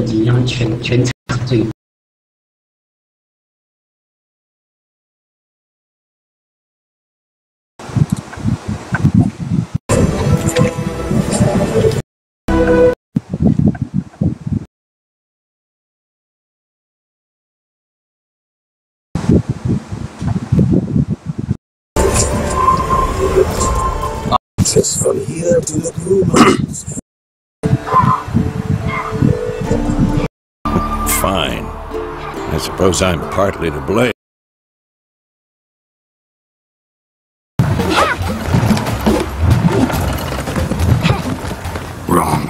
等级，然后全场最。From here to the Blue Mountains. Fine. I suppose I'm partly to blame. Wrong.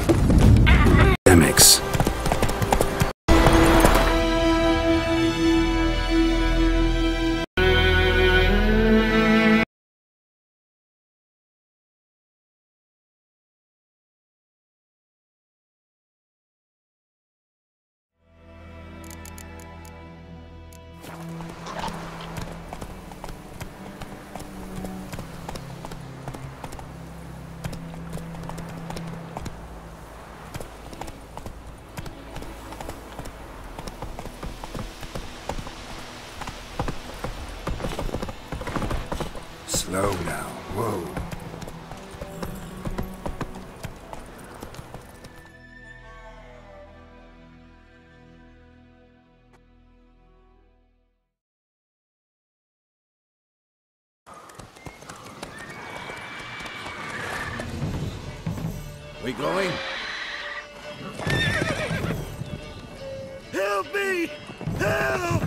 Emmix. Slow now. Whoa. We going? Help me! Help!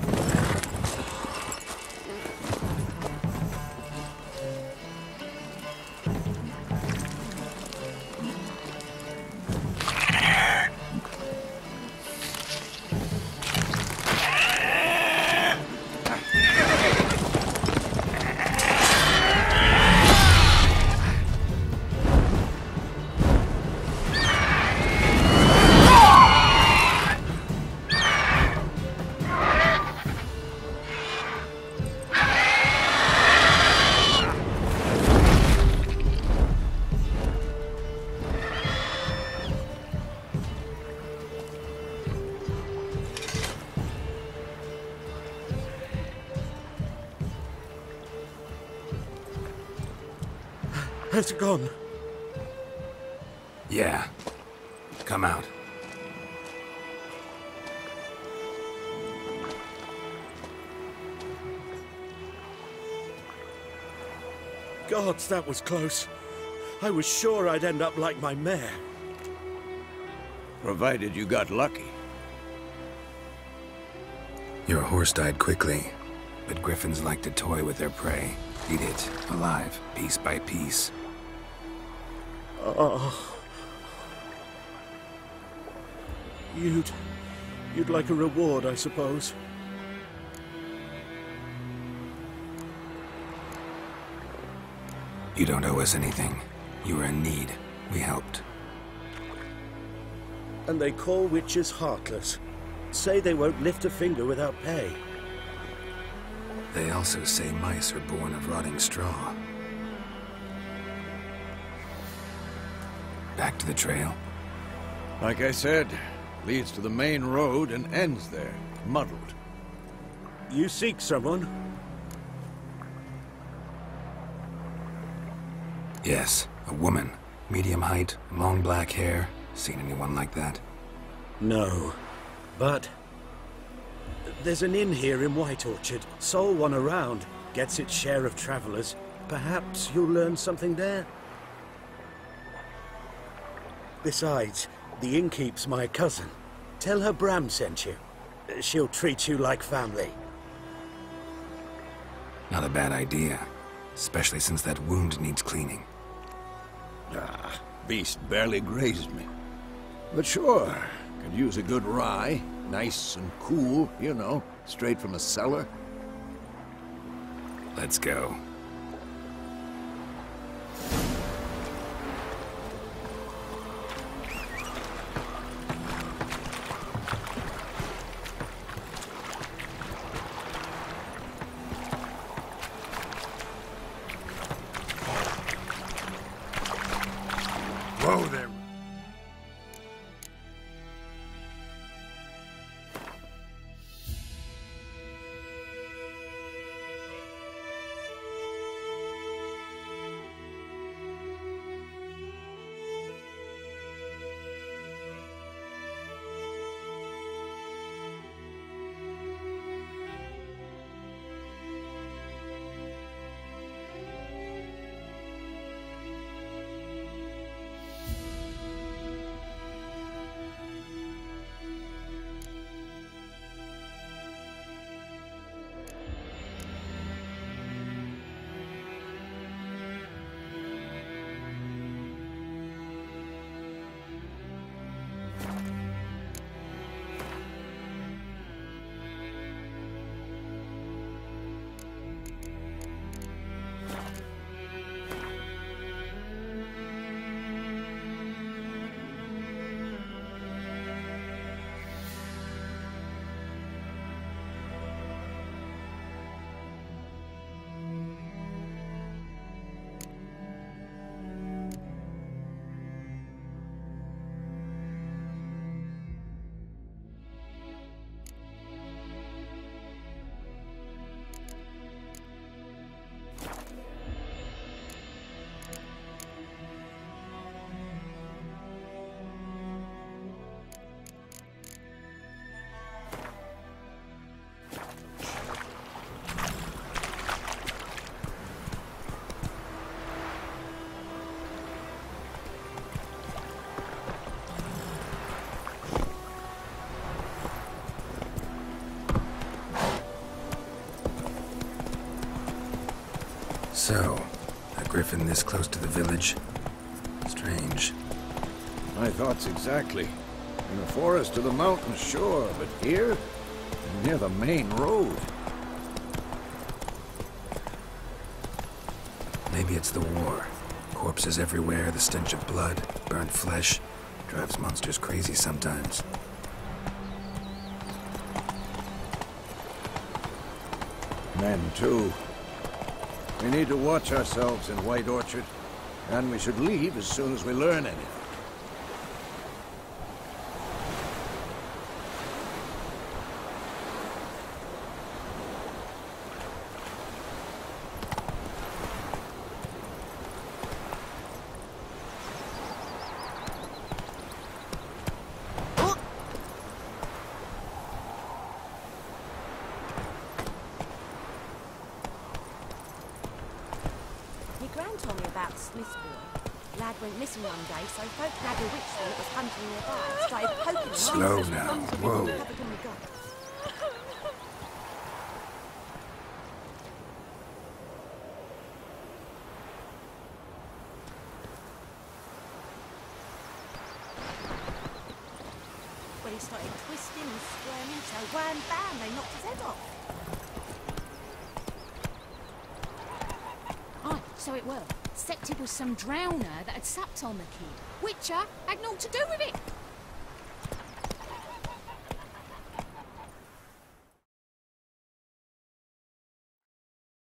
Has it gone? Yeah. Come out. Gods, that was close. I was sure I'd end up like my mare. Provided you got lucky. Your horse died quickly, but griffins like to toy with their prey. Eat it, alive, piece by piece. Oh. You'd like a reward, I suppose. You don't owe us anything. You were in need. We helped. And they call witches heartless. Say they won't lift a finger without pay. They also say mice are born of rotting straw. Back to the trail? Like I said, leads to the main road and ends there, muddled. You seek someone? Yes, a woman. Medium height, long black hair. Seen anyone like that? No. But there's an inn here in White Orchard. Sole one around. Gets its share of travelers. Perhaps you'll learn something there? Besides, the innkeep's my cousin. Tell her Bram sent you. She'll treat you like family. Not a bad idea. Especially since that wound needs cleaning. Ah, beast barely grazed me. But sure, could use a good rye. Nice and cool, you know, straight from a cellar. Let's go. Whoa there. So, a griffin this close to the village? Strange. My thoughts exactly. In the forest to the mountain, sure, but here? Near the main road. Maybe it's the war. Corpses everywhere, the stench of blood, burnt flesh. Drives monsters crazy sometimes. Men, too. We need to watch ourselves in White Orchard, and we should leave as soon as we learn anything. Gran told me about Smith's boy. Lad went missing one day, so folk had a witch that was hunting nearby and started poking him. Slow now. Whoa. When he started twisting and squirming, so wham bam, they knocked his head off. So it were. Except it was some drowner that had supped on the kid. Witcher had naught to do with it.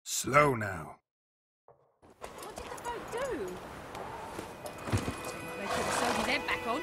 Slow now. What did the folk do? They could have sewed his head back on.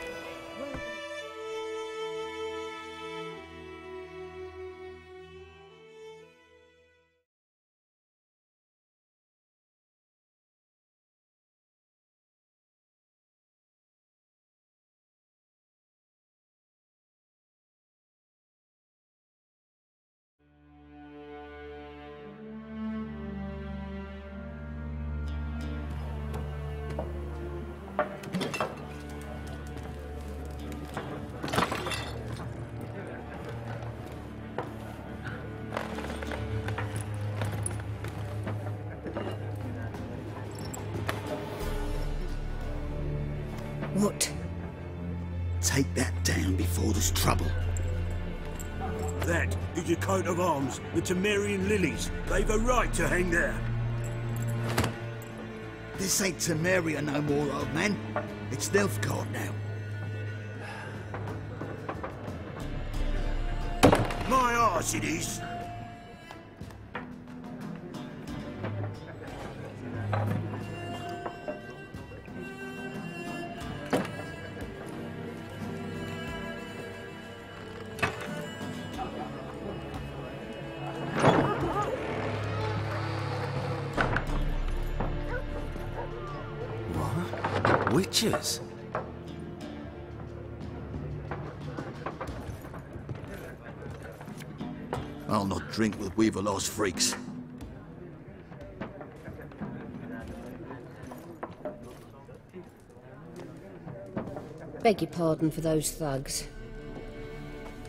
What? Take that down before there's trouble. That is your coat of arms, the Temerian lilies. They've a right to hang there. This ain't Temeria no more, old man. It's Nilfgaard now. My arse it is. Witches? I'll not drink with Weaverlaw's freaks. Beg your pardon for those thugs.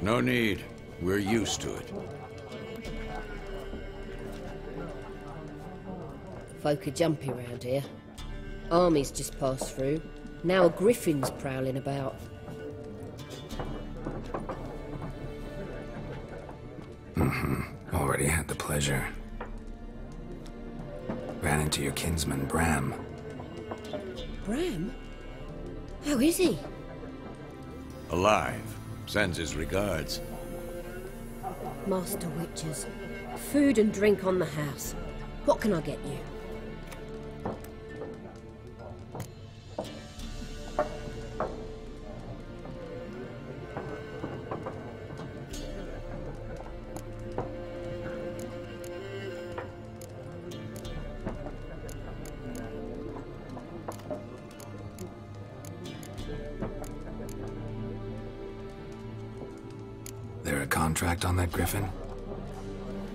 No need. We're used to it. Folk are jumpy round here. Armies just passed through. Now a griffin's prowling about. Already had the pleasure. Ran into your kinsman, Bram. Bram? How is he? Alive. Sends his regards. Master Witchers. Food and drink on the house. What can I get you? There a contract on that griffin?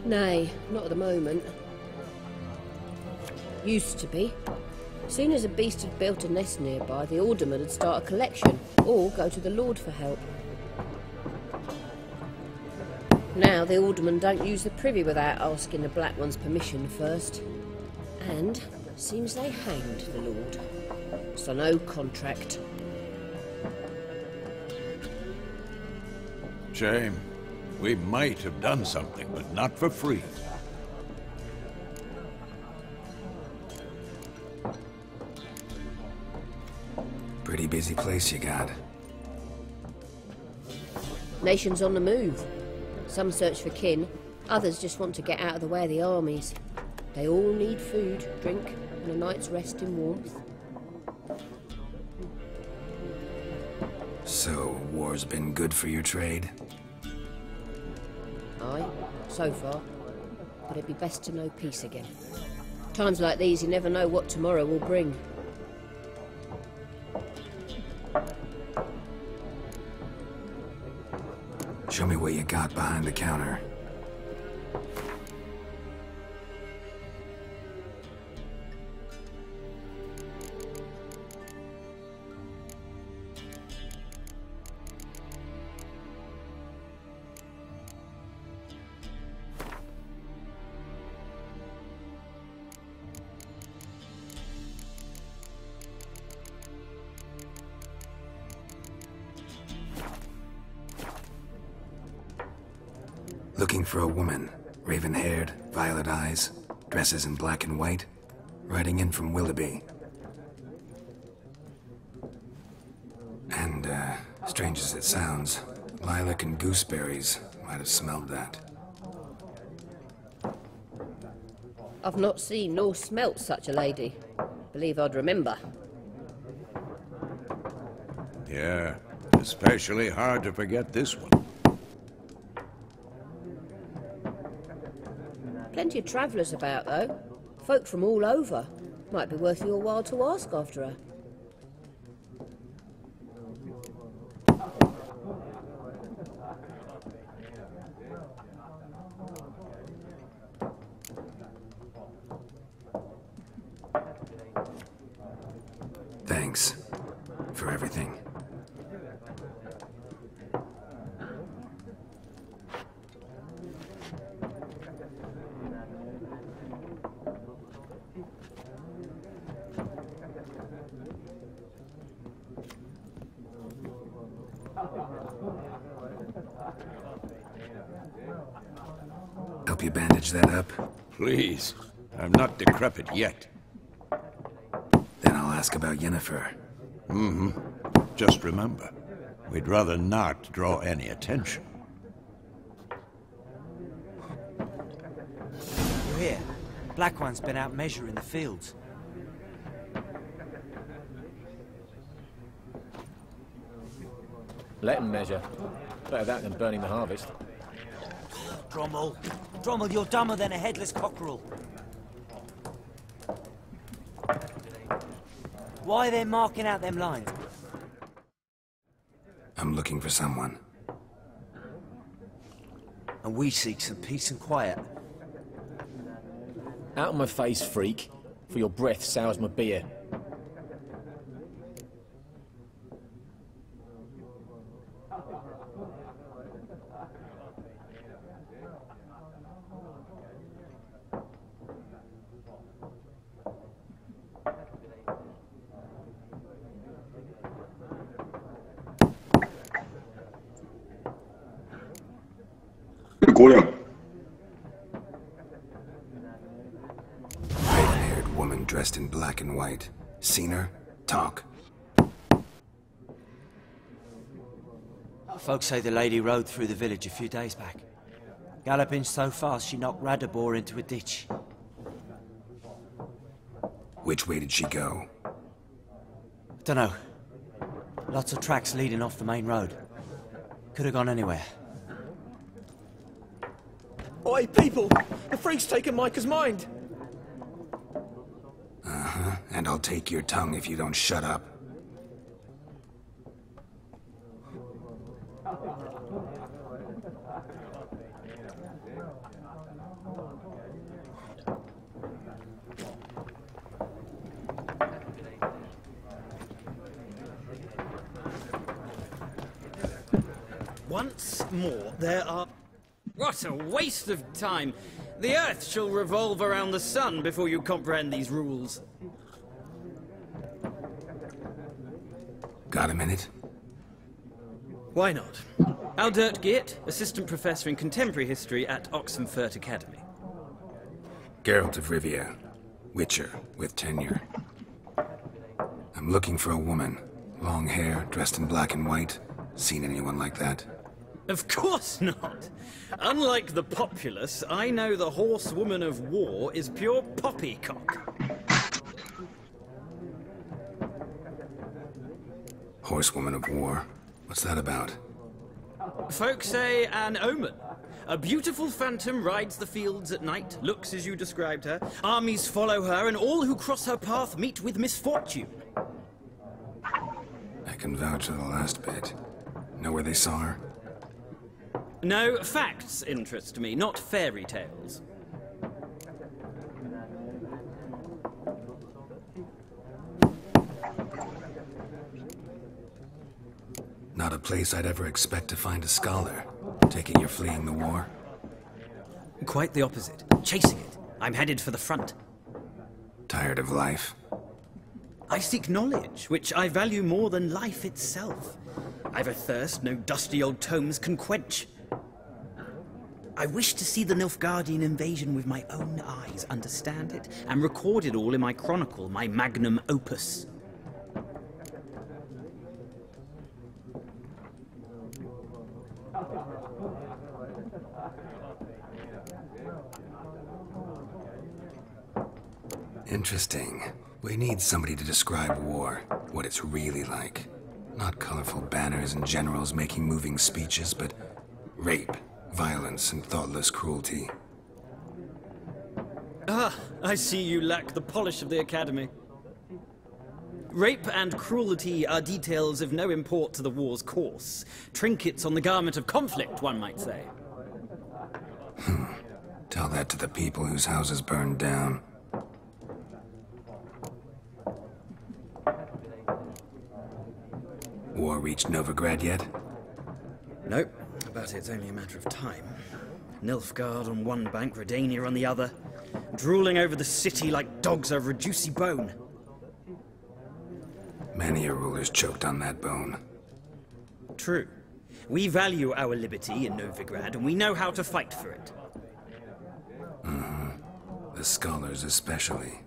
Nay, not at the moment. Used to be. Soon as a beast had built a nest nearby, the alderman would start a collection, or go to the Lord for help. Now the alderman don't use the privy without asking the Black One's permission first. And seems they hanged the Lord. So no contract. Shame. We might have done something, but not for free. Pretty busy place you got. Nations on the move. Some search for kin, others just want to get out of the way of the armies. They all need food, drink, and a night's rest in warmth. So, war's been good for your trade? Aye, so far. But it'd be best to know peace again. Times like these, you never know what tomorrow will bring. Show me what you got behind the counter. Looking for a woman. Raven-haired, violet eyes, dresses in black and white. Riding in from Willoughby. And, strange as it sounds, lilac and gooseberries might have smelled that. I've not seen nor smelt such a lady. Believe I'd remember. Yeah, especially hard to forget this one. Plenty of travellers about, though. Folk from all over. Might be worth your while to ask after her. Thanks for everything. Help you bandage that up? Please. I'm not decrepit yet. Then I'll ask about Yennefer. Mm-hmm. Just remember, we'd rather not draw any attention. You're here. Black One's been out measuring the fields. Let him measure. Better that than burning the harvest. Drommel. Drommel, you're dumber than a headless cockerel. Why are they marking out them lines? I'm looking for someone. And we seek some peace and quiet. Out of my face, freak. For your breath sours my beer. Raven-haired woman dressed in black and white. Seen her? Talk. Folks say the lady rode through the village a few days back. Galloping so fast she knocked Radabor into a ditch. Which way did she go? Dunno. Lots of tracks leading off the main road. Could have gone anywhere. Oi, people! The freak's taken Micah's mind! Uh-huh. And I'll take your tongue if you don't shut up. Once more, there are... What a waste of time! The Earth shall revolve around the sun before you comprehend these rules. Got a minute? Why not? Aldert Geert, Assistant Professor in Contemporary History at Oxenfurt Academy. Geralt of Rivia. Witcher, with tenure. I'm looking for a woman. Long hair, dressed in black and white. Seen anyone like that? Of course not! Unlike the populace, I know the horsewoman of war is pure poppycock. Horsewoman of war? What's that about? Folk say an omen. A beautiful phantom rides the fields at night, looks as you described her. Armies follow her, and all who cross her path meet with misfortune. I can vouch for the last bit. Know where they saw her? No, facts interest me, not fairy tales. Not a place I'd ever expect to find a scholar. Taking you're fleeing the war? Quite the opposite. Chasing it. I'm headed for the front. Tired of life? I seek knowledge, which I value more than life itself. I've a thirst no dusty old tomes can quench. I wish to see the Nilfgaardian invasion with my own eyes, understand it, and record it all in my chronicle, my magnum opus. Interesting. We need somebody to describe war, what it's really like. Not colorful banners and generals making moving speeches, but rape, violence, and thoughtless cruelty. Ah, I see you lack the polish of the Academy. Rape and cruelty are details of no import to the war's course. Trinkets on the garment of conflict, one might say. Tell that to the people whose houses burned down. War reached Novigrad yet? Nope, but it's only a matter of time. Nilfgaard on one bank, Redania on the other, drooling over the city like dogs over a juicy bone. Many a ruler's choked on that bone. True. We value our liberty in Novigrad, and we know how to fight for it. The scholars especially.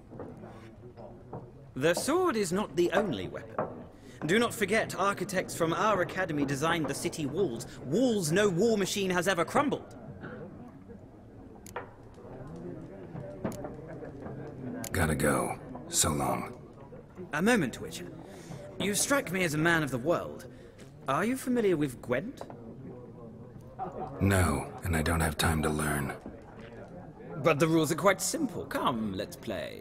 The sword is not the only weapon. Do not forget, architects from our academy designed the city walls. Walls no war machine has ever crumbled. Gotta go. So long. A moment, Witcher. You strike me as a man of the world. Are you familiar with Gwent? No, and I don't have time to learn. But the rules are quite simple. Come, let's play.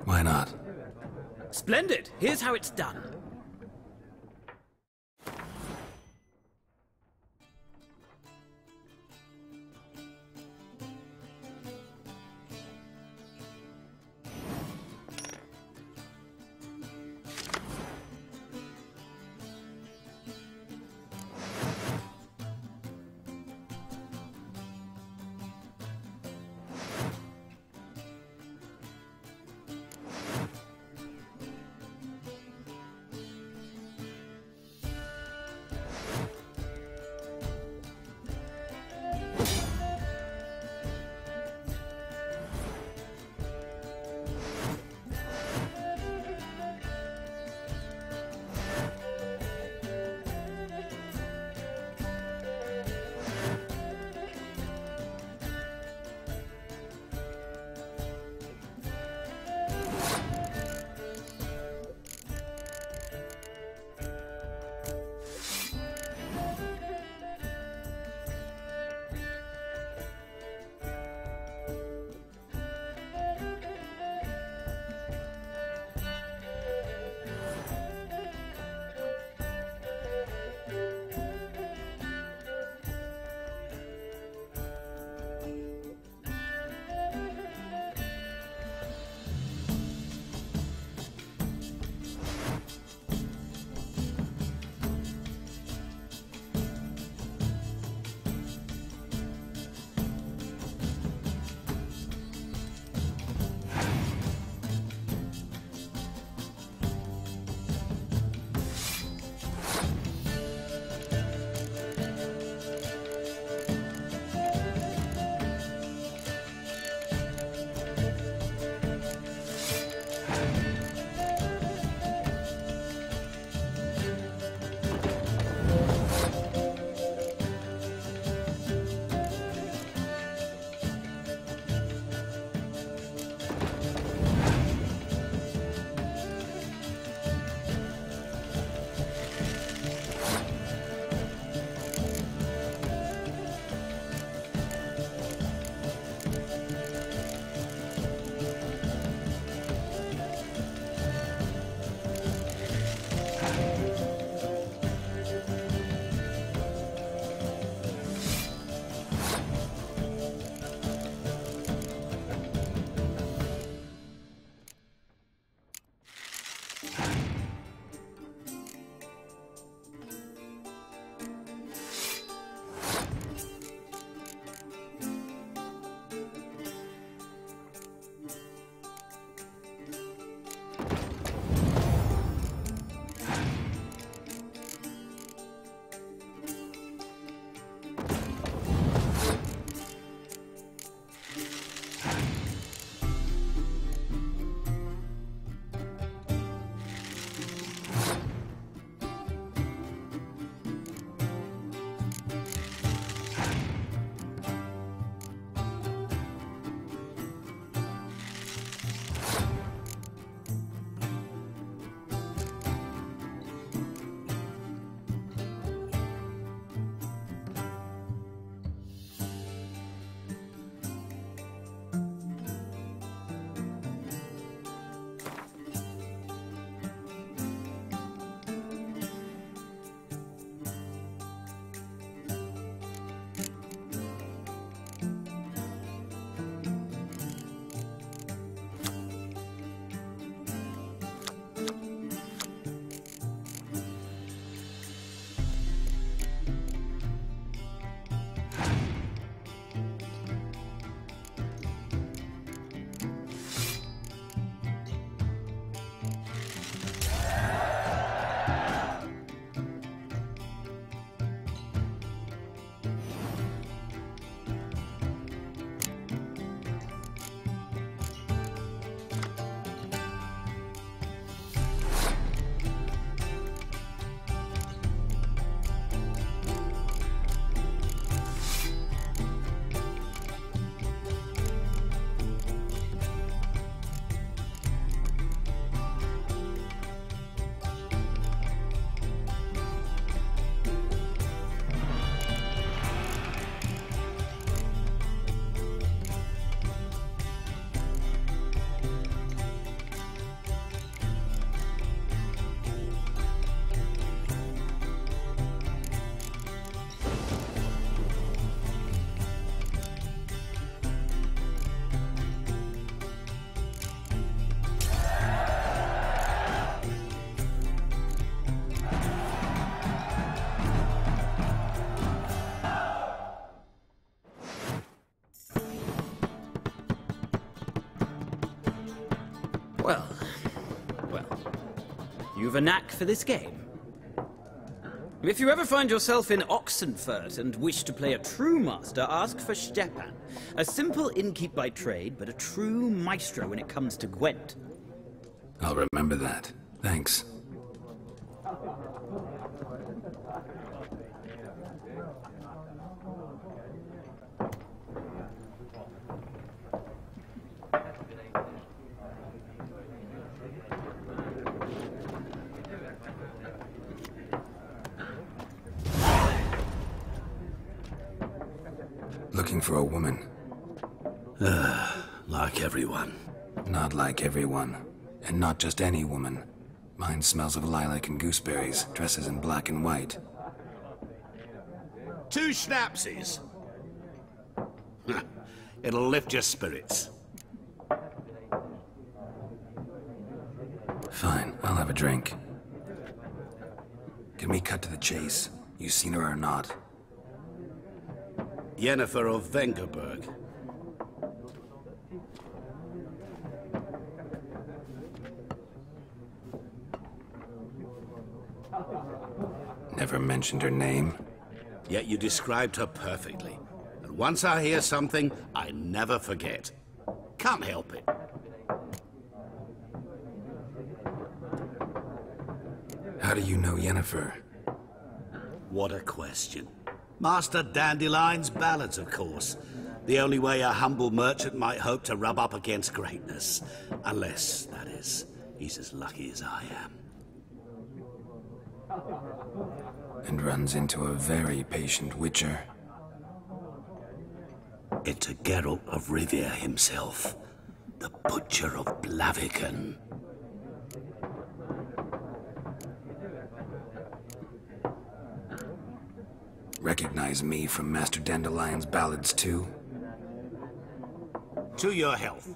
Why not? Splendid! Here's how it's done. of a knack for this game. If you ever find yourself in Oxenfurt and wish to play a true master, ask for Stepan. A simple innkeep by trade, but a true maestro when it comes to Gwent. I'll remember that. Thanks. Looking for a woman. Like everyone. Not like everyone. And not just any woman. Mine smells of lilac and gooseberries, dresses in black and white. 2 schnapsies. It'll lift your spirits. Fine, I'll have a drink. Can we cut to the chase? You seen her or not? Yennefer of Vengerberg. Never mentioned her name. Yet you described her perfectly. And once I hear something, I never forget. Can't help it. How do you know Yennefer? What a question. Master Dandelion's ballads, of course. The only way a humble merchant might hope to rub up against greatness. Unless, that is, he's as lucky as I am. And runs into a very patient witcher. Into Geralt of Rivia himself, the Butcher of Blaviken. Recognize me from Master Dandelion's ballads too? To your health.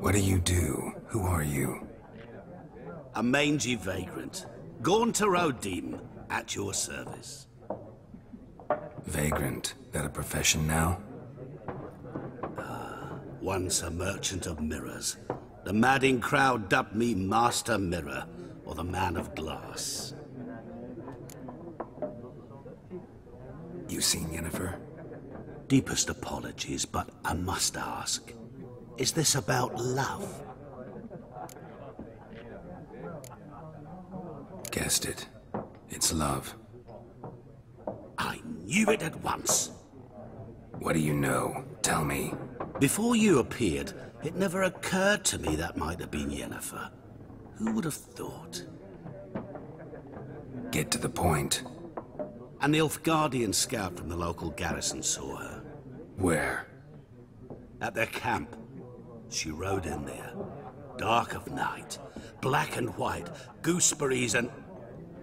What do you do? Who are you? A mangy vagrant. Gaunter Odim, at your service. Vagrant? That a profession now? Once a merchant of mirrors. The madding crowd dubbed me Master Mirror, or the Man of Glass. You seen Yennefer? Deepest apologies, but I must ask. Is this about love? Guessed it. It's love. I knew it at once. What do you know? Tell me. Before you appeared, it never occurred to me that might have been Yennefer. Who would have thought? Get to the point. An Nilfgaardian scout from the local garrison saw her. Where? At their camp. She rode in there. Dark of night. Black and white. Gooseberries and...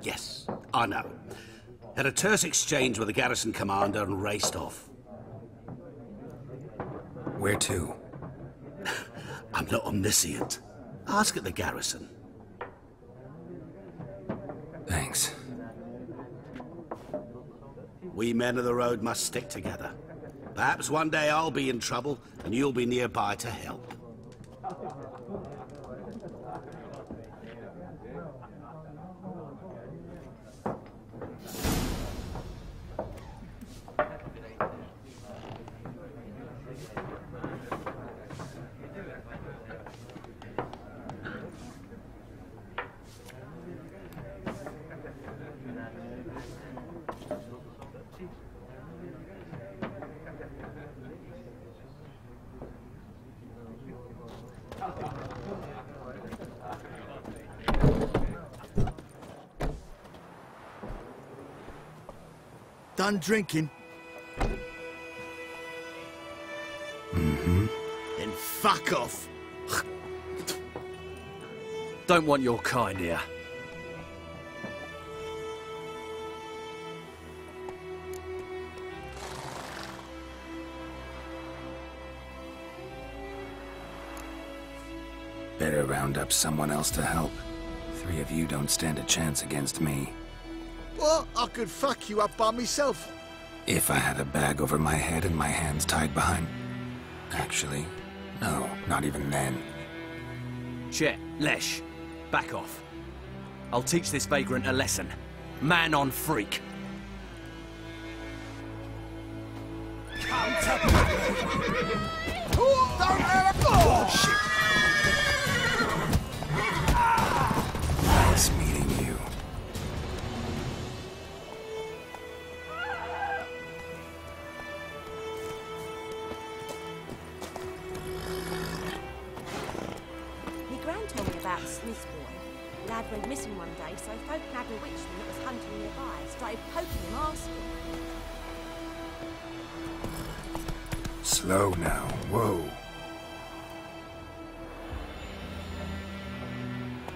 Yes, I know. Had a terse exchange with the garrison commander and raced off. Where to? I'm not omniscient. Ask at the garrison. Thanks. We men of the road must stick together. Perhaps one day I'll be in trouble and you'll be nearby to help. Done drinking? Mm-hmm. Then fuck off. Don't want your kind here. Better round up someone else to help. 3 of you don't stand a chance against me. What? I could fuck you up by myself. If I had a bag over my head and my hands tied behind... Actually, no, not even then. Chet, Lesh, back off. I'll teach this vagrant a lesson. Man on freak. Nice meeting you. My gran told me about Smith's boy. Lad went missing one day, so folk nabbed a witchman that was hunting nearby. Started poking him, asking. Slow now. Whoa.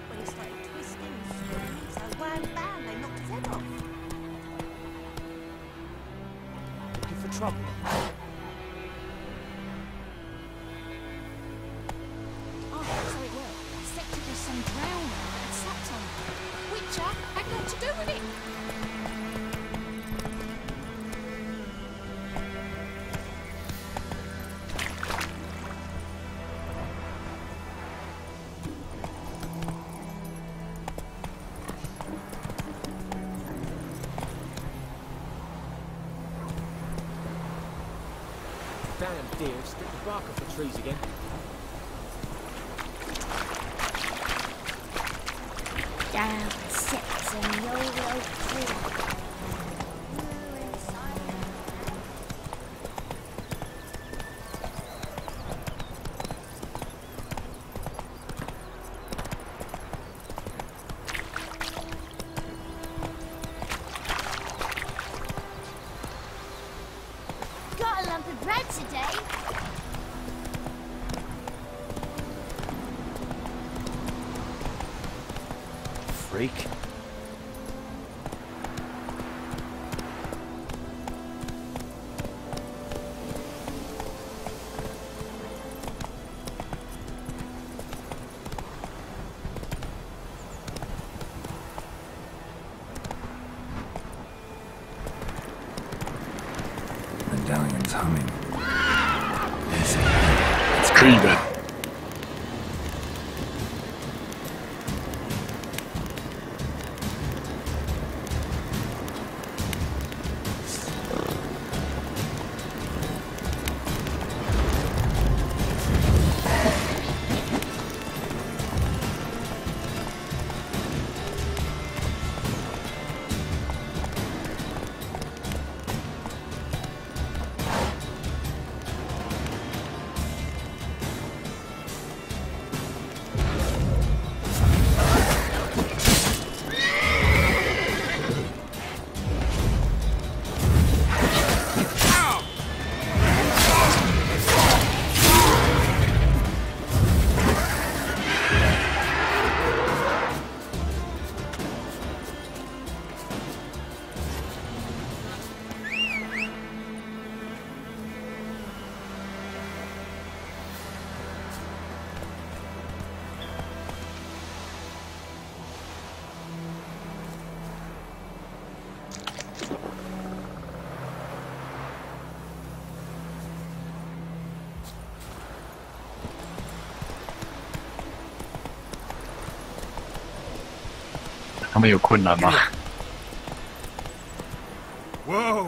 When he started twisting and screaming, so wham bam, they knocked his head off. Looking for trouble? Oh, so it worked. Septic was some drowner that had sapped on it. Witcher had naught to do with it. Damn deer, stick the bark off the trees again. Down sits and yo-yo tree. Got a lump of bread today. Freak. Medallion's humming. It's creepy.他们有困难吗？ Whoa!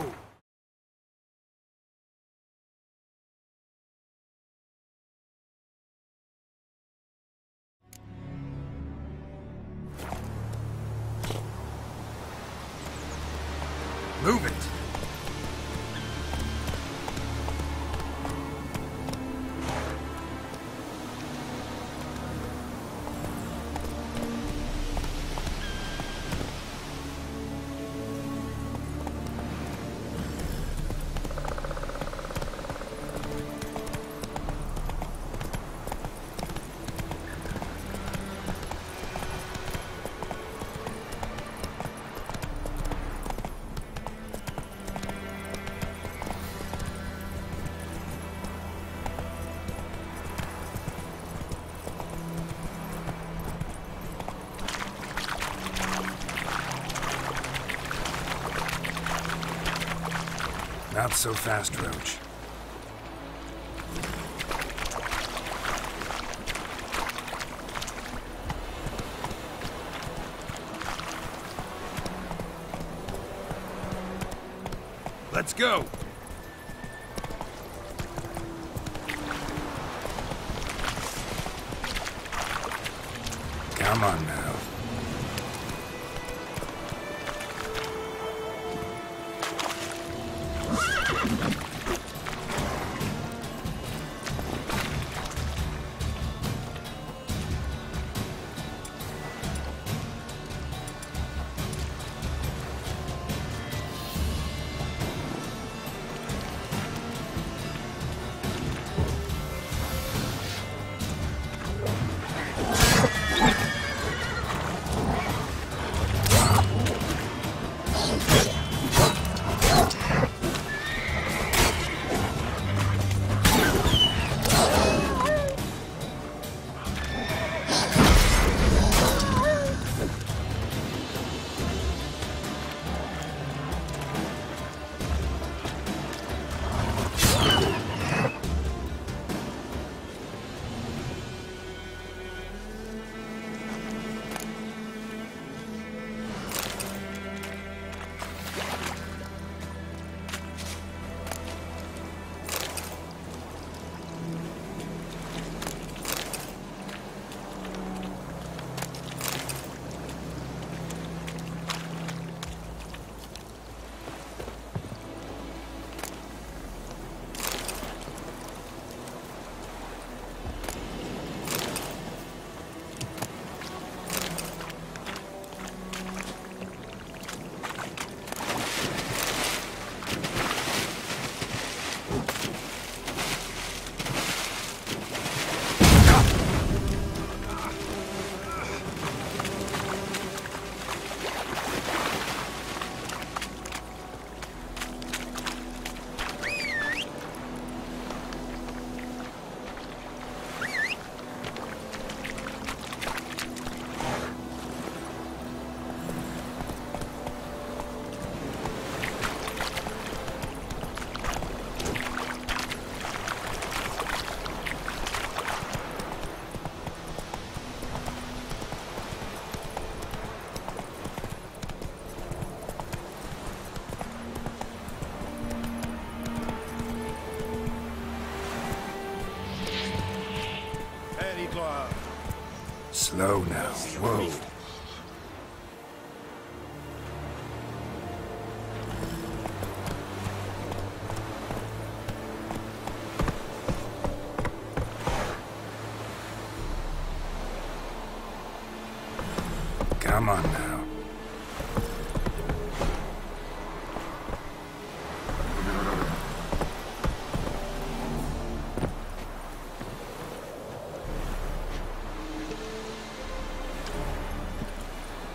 Move it! Not so fast, Roach. Let's go! Come on now. Slow now. Whoa. Come on now.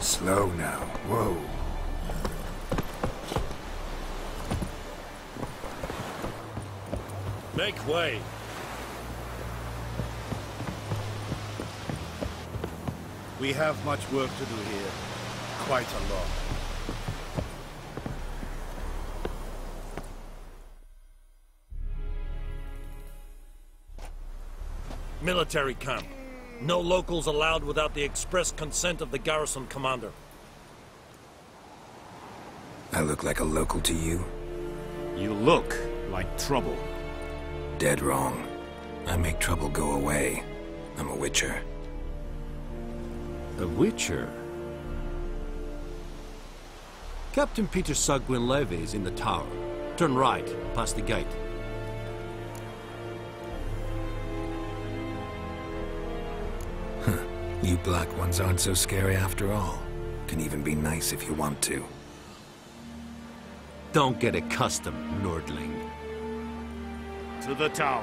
Slow now. Whoa. Make way. We have much work to do here. Quite a lot. Military camp. No locals allowed without the express consent of the garrison commander. I look like a local to you? You look like trouble. Dead wrong. I make trouble go away. I'm a witcher. A witcher? Captain Peter Sugwin Levy is in the tower. Turn right, past the gate. You black ones aren't so scary after all. Can even be nice if you want to. Don't get accustomed, Nordling. To the tower.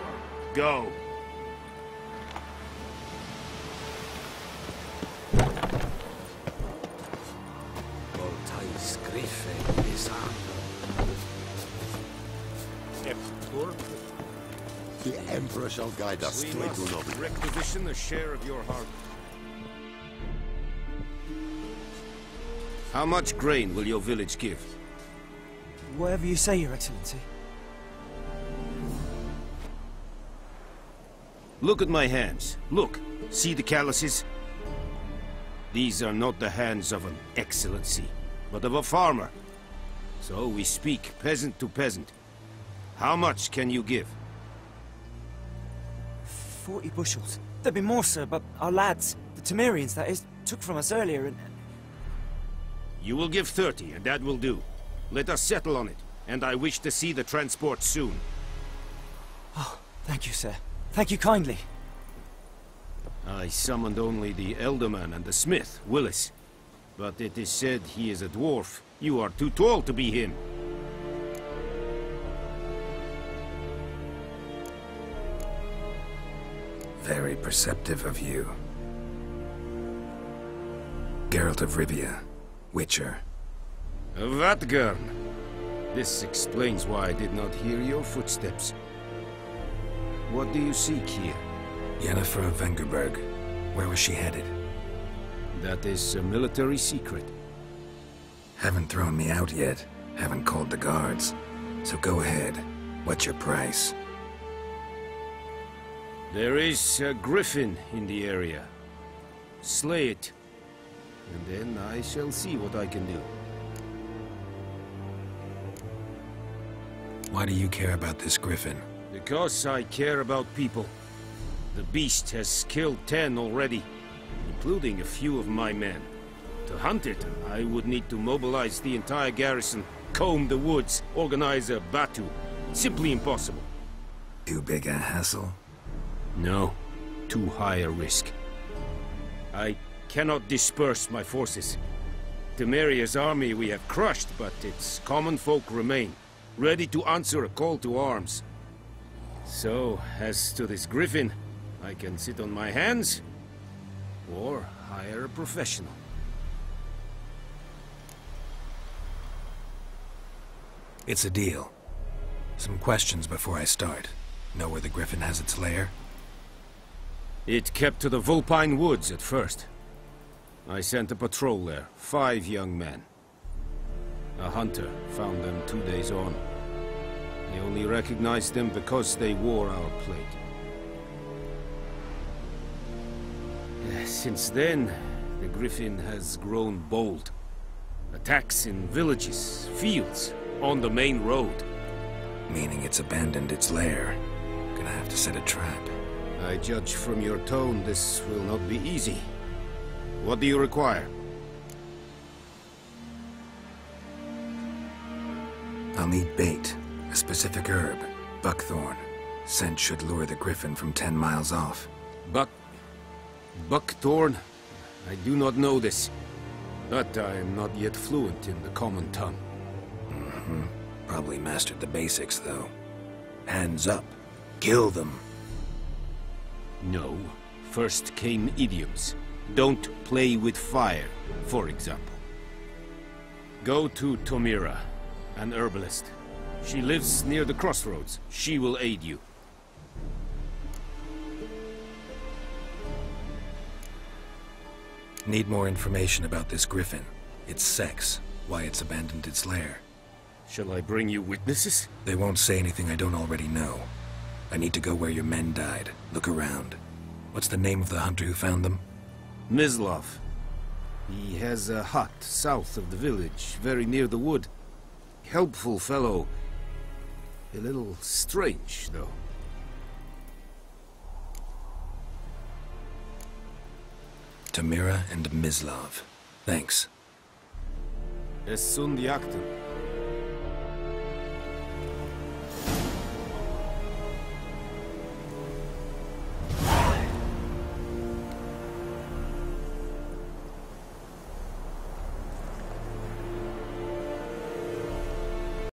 Go. The Emperor shall guide us to a good omen. Requisition a share of your harvest. How much grain will your village give? Whatever you say, Your Excellency. Look at my hands. Look. See the calluses? These are not the hands of an excellency, but of a farmer. So we speak peasant to peasant. How much can you give? 40 bushels. There'd be more, sir, but our lads, the Temerians, that is, took from us earlier and... You will give 30, and that will do. Let us settle on it, and I wish to see the transport soon. Oh, thank you, sir. Thank you kindly. I summoned only the Elderman and the smith, Willis. But it is said he is a dwarf. You are too tall to be him. Very perceptive of you. Geralt of Rivia, Witcher. Vatgern! This explains why I did not hear your footsteps. What do you seek here? Yennefer of Vengerberg. Where was she headed? That is a military secret. Haven't thrown me out yet. Haven't called the guards. So go ahead. What's your price? There is a griffin in the area. Slay it. And then I shall see what I can do. Why do you care about this griffin? Because I care about people. The beast has killed 10 already, including a few of my men. To hunt it, I would need to mobilize the entire garrison, comb the woods, organize a batu. Simply impossible. Too big a hassle? No, too high a risk. I cannot disperse my forces. Temeria's army we have crushed, but its common folk remain, ready to answer a call to arms. So, as to this griffin, I can sit on my hands, or hire a professional. It's a deal. Some questions before I start. Know where the griffin has its lair? It kept to the Vulpine Woods at first. I sent a patrol there, 5 young men. A hunter found them 2 days on. They only recognized them because they wore our plate. Since then, the griffin has grown bold. Attacks in villages, fields, on the main road. Meaning it's abandoned its lair. Gonna have to set a trap. I judge from your tone this will not be easy. What do you require? I'll need bait. A specific herb. Buckthorn. Scent should lure the griffin from 10 miles off. Buckthorn? I do not know this. But I am not yet fluent in the common tongue. Mm-hmm. Probably mastered the basics, though. Hands up. Kill them. No. First came idioms. Don't play with fire, for example. Go to Tomira, an herbalist. She lives near the crossroads. She will aid you. Need more information about this griffin. Its sex. Why it's abandoned its lair. Shall I bring you witnesses? They won't say anything I don't already know. I need to go where your men died. Look around. What's the name of the hunter who found them? Mislav. He has a hut south of the village, very near the wood. Helpful fellow. A little strange, though. Tomira and Mislav. Thanks. Es sunt jagten.